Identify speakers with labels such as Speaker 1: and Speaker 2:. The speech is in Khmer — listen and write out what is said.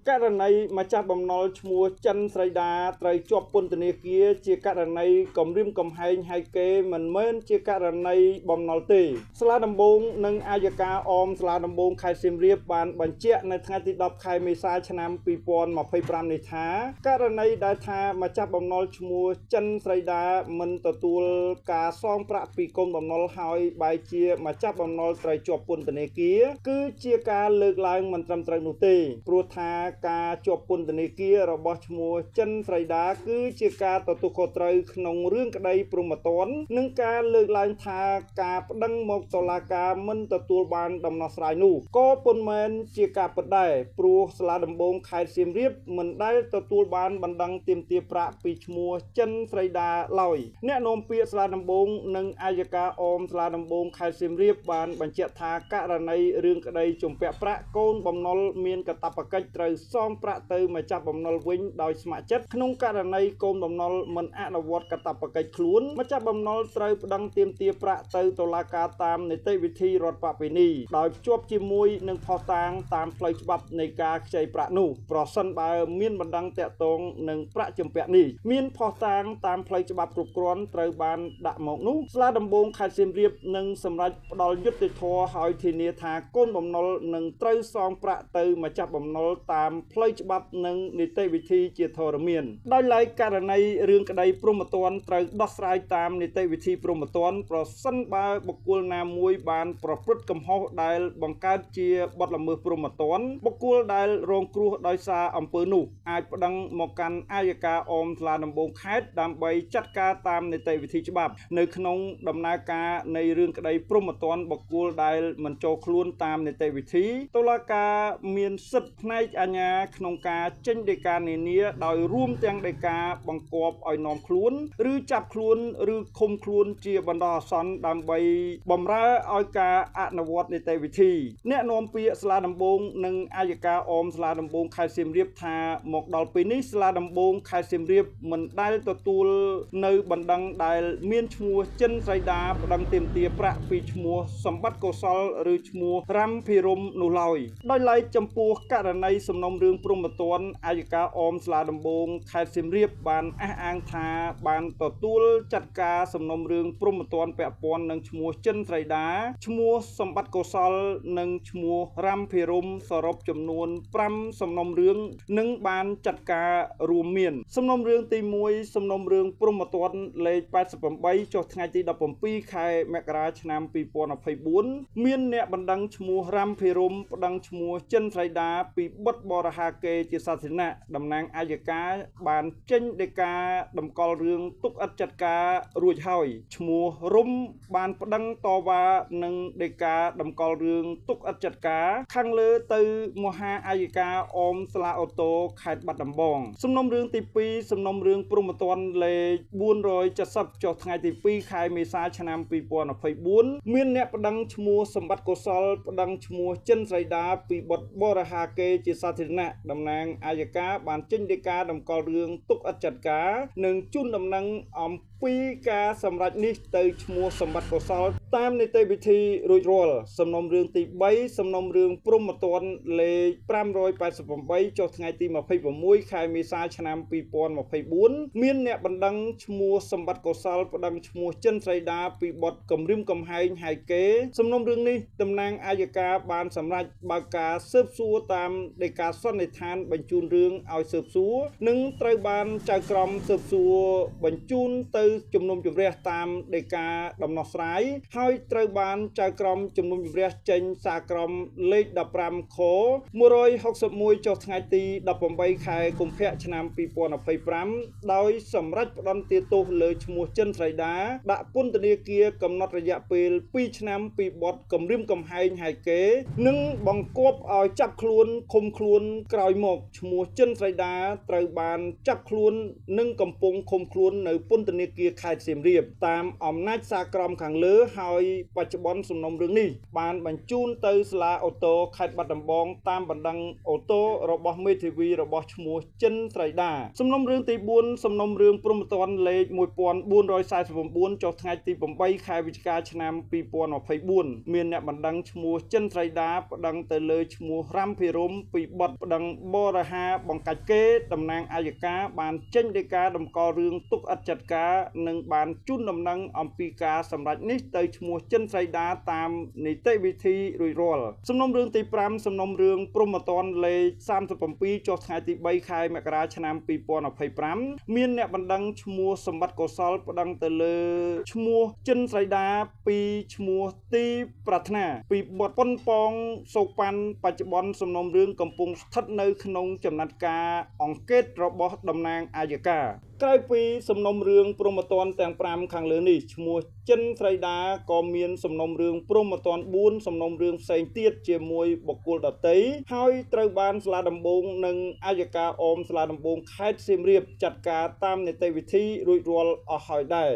Speaker 1: ករណីម្ចាស់បំណុលឈ្មោះចិនស្រីដាត្រូវជាប់ពន្ធនាគារជាករណីគំរាមកំហែងហែកគេមិនមែនជាករណីបំណុលទេសាលាដំបងនិងអัยការអមសាលាដំបងខេត្តសៀមរាបបានបញ្ជាក់នៅថ្ងៃទី10ខែមេសាឆ្នាំ2025នេះថាករណីដែលថាម្ចាស់បំណុលឈ្មោះចិនស្រីដាមិនទទួលការសងប្រាក់ពីកូនបំណុលហើយបែរជាម្ចាស់បំណុលត្រូវជាប់ពន្ធនាគារគឺជាការលើកឡើងមិនត្រឹមត្រូវនោះទេព្រោះថាការជាប់ពន្ធនាគាររបស់ឈ្មោះចិនស្រីដាគឺជាការទទួលខុសត្រូវក្នុងរឿងក្តីព្រហ្មទណ្ឌនិងការលើកឡើងថាការប្តឹងមកតុលាការមិនទទួលបានដំណោះស្រាយនោះក៏ពុំមែនជាការពិតដែរព្រោះសាលាដំបងខេត្តសៀមរាបមិនដែលទទួលបានបណ្ដឹងទាមទារប្រាក់ពីឈ្មោះចិនស្រីដាឡើយអ្នកនាំពាក្យសាលាដំបងនិងអัยការអមសាលាដំបងខេត្តសៀមរាបបានបញ្ជាក់ថាករណីរឿងក្តីជំពាក់ប្រាក់កូនបំណុលមានកាតព្វកិច្ចត្រូវសងប្រាក់ទៅម្ចាស់បំណុលវិញដោយស្ម័គ្រចិត្តក្នុងករណីកូនបំណុលមិនអនុវត្តកាតព្វកិច្ចខ្លួនម្ចាស់បំណុលត្រូវប្តឹងទាមទារប្រាក់ទៅតុលាការតាមនីតិវិធីរដ្ឋបព្វេនីដោយភ្ជាប់ជាមួយនឹងភស្តុតាងតាមផ្លូវច្បាប់នៃការខ្ចីប្រាក់នោះប្រសិនបើមានបណ្ដឹងតាក់ទងនឹងប្រាក់ជំពាក់នេះមានភស្តុតាងតាមផ្លូវច្បាប់គ្រប់គ្រាន់ត្រូវបានដាក់មកនោះសាលាដំបងខេត្តសៀមរាបនឹងសម្រេចផ្ដល់យុត្តិធម៌ឲ្យធានាថាកូនបំណុលនឹងត្រូវសងប្រាក់ទៅម្ចាស់បំណុលតាមផ្លូវច្បាប់និងនីតិវិធីជាធរមានដោយឡែកករណីរឿងក្តីព្រហ្មទណ្ឌត្រូវដោះស្រាយតាមនីតិវិធីព្រហ្មទណ្ឌប្រសិនបើបុគ្គលណាមួយបានប្រព្រឹត្តកំហុសដែលបង្កើតជាបទល្មើសព្រហ្មទណ្ឌបុគ្គលដែលរងគ្រោះដោយសារអំពើនោះអាចប្តឹងមកកាន់អัยការអមសាលាដំបងខេត្តដើម្បីចាត់ការតាមនីតិវិធីច្បាប់នៅក្នុងដំណើរការនៃរឿងក្តីព្រហ្មទណ្ឌបុគ្គលដែលមិនចូលខ្លួនតាមនីតិវិធីតុលាការមានសិទ្ធិផ្នែកអាជ្ញាក្នុងការចេញដីកានានាដោយរួមទាំងដីកាបង្គាប់ឲ្យនាំខ្លួនឬចាប់ខ្លួនឬឃុំខ្លួនជាបណ្ដោះអាសន្នដើម្បីបម្រើឲ្យការអនុវត្តនីតិវិធីអ្នកនាំពាក្យសាលាដំបងនិងអัยការអមសាលាដំបងខេត្តសៀមរាបថាមកដល់ពេលនេះសាលាដំបងខេត្តសៀមរាបមិនដែលទទួលនៅបណ្ដឹងដែលមានឈ្មោះចិនស្រីដាប្តឹងទាមទារប្រាក់ពីឈ្មោះសម្បត្តិកុសលឬឈ្មោះរ៉ាំភិរមនោះឡើយដោយឡែកចំពោះករណីសំណុំរឿងព្រហ្មទណ្ឌអัยការអមសាលាដំបងខេត្តសៀមរាបបានអះអាងថាបានទទួលចាត់ការសំណុំរឿងព្រហ្មទណ្ឌពាក់ព័ន្ធនឹងឈ្មោះចិនស្រីដាឈ្មោះសម្បត្តិកុសលនិងឈ្មោះរ៉ាំភិរមសរុបចំនួន5សំណុំរឿងនិងបានចាត់ការរួមមានសំណុំរឿងទី1សំណុំរឿងព្រហ្មទណ្ឌលេខ88ចុះថ្ងៃទី17ខែមករាឆ្នាំ2024មានអ្នកបណ្ដឹងឈ្មោះរ៉ាំភិរមប្តឹងឈ្មោះចិនស្រីដាពីបទបរហាកេរជាសាធារណៈតំណាងអัยការបានចេញដីកាតម្កល់រឿងទុកឥតចាត់ការរួចហើយឈ្មោះរុំបានប្តឹងតវ៉ានឹងដីកាតម្កល់រឿងទុកឥតចាត់ការខាងលើទៅមហាអัยការអមសាលាអូតូខេត្តបាត់ដំបងសំណុំរឿងទី2សំណុំរឿងព្រហ្មទណ្ឌលេខ470ចុះថ្ងៃទី2ខែមេសាឆ្នាំ2024មានអ្នកប្តឹងឈ្មោះសម្បត្តិកុសលប្តឹងឈ្មោះចិនស្រីដាពីបទបរហាកេរជាសាធារណៈតំណាងអัយការបានចេញដីកាតម្កល់រឿងទុកឥតចាត់ការនិងជូនដំណឹងអំពីការសម្រេចនេះទៅឈ្មោះសម្បត្តិកុសលតាមនីតិវិធីរួចរាល់សំណុំរឿងទី3សំណុំរឿងព្រហ្មទណ្ឌលេខ588ចុះថ្ងៃទី26ខែមេសាឆ្នាំ2024មានអ្នកបណ្ដឹងឈ្មោះសម្បត្តិកុសលប្តឹងឈ្មោះចិនស្រីដាពីបទគំរាមកំហែងហែកេរសំណុំរឿងនេះតំណាងអัយការបានសម្រេចបើកការស៊ើបសួរតាមដីកាសន្និដ្ឋានបញ្ជូនរឿងឲ្យស៊ើបសួរនិងត្រូវបានចៅក្រមស៊ើបសួរបញ្ជូនទៅជំនុំជម្រះតាមដីកាដំណោះស្រាយហើយត្រូវបានចៅក្រមជំនុំជម្រះចេញសារក្រមលេខ15ខ161ចុះថ្ងៃទី18ខែកុម្ភៈឆ្នាំ2025ដោយសម្រេចផ្តន្ទាទោសលើឈ្មោះចិនស្រីដាដាក់ពន្ធនាគារកំណត់រយៈពេល2ឆ្នាំពីបទគំរាមកំហែងហែកេរនិងបង្គាប់ឲ្យចាប់ខ្លួនឃុំខ្លួនក្រោយមកឈ្មោះចិនស្រីដាត្រូវបានចាប់ខ្លួននិងកំពុងឃុំខ្លួននៅពន្ធនា គារខេត្តសៀមរាបតាមអំណាចសាក្រមខាងលើហើយបច្ចុប្បន្នសំណុំរឿងនេះបានបញ្ជូនទៅសាលាអូតូខេត្តបាត់ដំបងតាមបណ្ដឹងអូតូរបស់មេធាវីរបស់ឈ្មោះចិនស្រីដាសំណុំរឿងទី4សំណុំរឿងព្រំប្រទានលេខ1449ចុះថ្ងៃទី8ខែវិច្ឆិកាឆ្នាំ2024មានអ្នកបណ្ដឹងឈ្មោះចិនស្រីដាប្តឹងទៅលើឈ្មោះរ៉ាំភិរមពីបទប្តឹងបរិហាបង្កាច់គេតំណាងអัยការបានចេញដីកាតម្កល់រឿងទុកឥតចាត់ការនិងបានជូនដំណឹងអំពីការសម្រេចនេះទៅឈ្មោះចិនស្រីដាតាមនីតិវិធីរួចរាល់សំណុំរឿងទី5សំណុំរឿងព្រំប្រទានលេខ37ចុះថ្ងៃទី3ខែមករាឆ្នាំ2025មានអ្នកបណ្ដឹងឈ្មោះសម្បត្តិកុសលប្តឹងទៅលើឈ្មោះចិនស្រីដាពីឈ្មោះទីប្រាថ្នាពីបទប៉ុនប៉ងសោកប៉ាន់បច្ចុប្បន្នសំណុំរឿងកំពុងស្ថិតនៅក្នុងចំណាត់ការអង្កេតរបស់តំណាងអัยការក្រៅពីសំណុំរឿងព្រំប្រទានទាំង5ខាងលើនេះឈ្មោះចិនស្រីដាក៏មានសំណុំរឿងព្រំប្រទាន4សំណុំរឿងផ្សេងទៀតជាមួយបុគ្គលដទៃហើយត្រូវបានសាលាដំបងនិងអัยការអមសាលាដំបងខេត្តសៀមរាបចាត់ការតាមនីតិវិធីរួចរាល់អស់ហើយដែរ